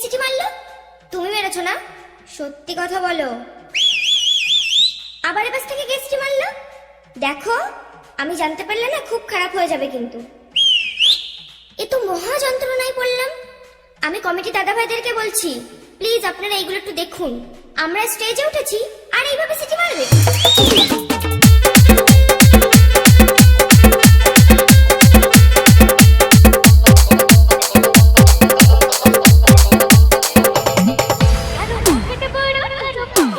City মারলো? তুমি মেরেছো না? সত্যি কথা বলো। আবার এপাশ থেকে কে সিটি মারলো? দেখো, আমি জানতে পারলে না খুব খারাপ হয়ে যাবে কিন্তু। এ তো মহা যন্ত্রণায় পড়লাম। আমি কমিটি দাদা ভাইদেরকে বলছি, প্লিজ আপনারা এইগুলো একটু দেখুন। আমরা স্টেজে উঠেছি আর এইভাবে সিটি মারবে?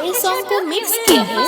इस सॉन्ग को मिक्स किया है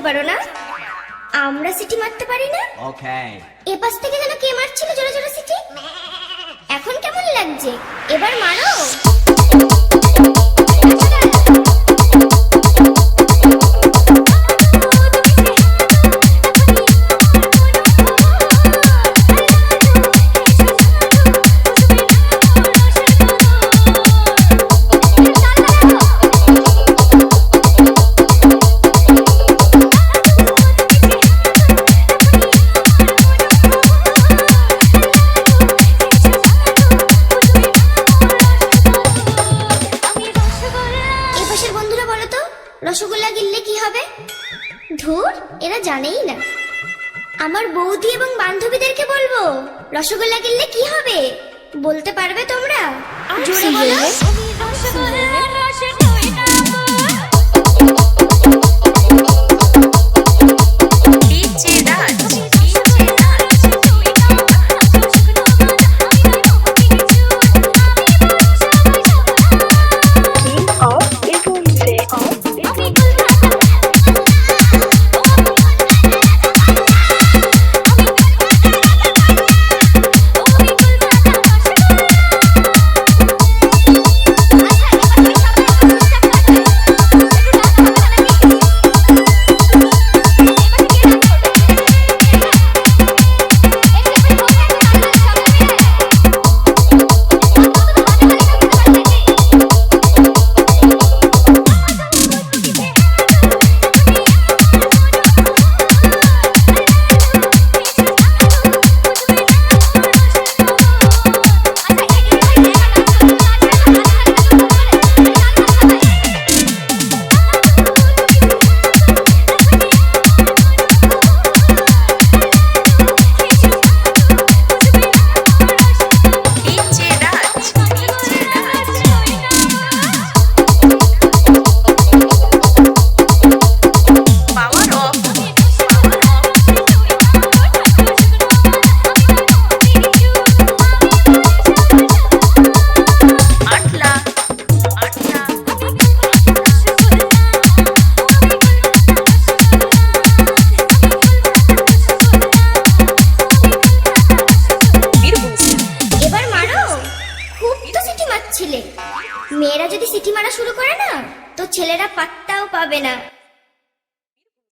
পারো না, আমরা সিটি মারতে পারি না। ওকে, এপাশ থেকে যেন কে মারছিল জোরে জোরে সিটি। এখন কেমন লাগছে? এবার মারো। রসগোল্লা গিললে কি হবে? ধুর, এরা জানেই না। আমার বৌদি এবং বান্ধবীদেরকে বলবো রসগোল্লা গিললে কি হবে, বলতে পারবে তোমরা? জোরে বলো। মেয়েরা যদি সিটি মারা শুরু করে না, তো ছেলেরা পাত্তাও পাবে না।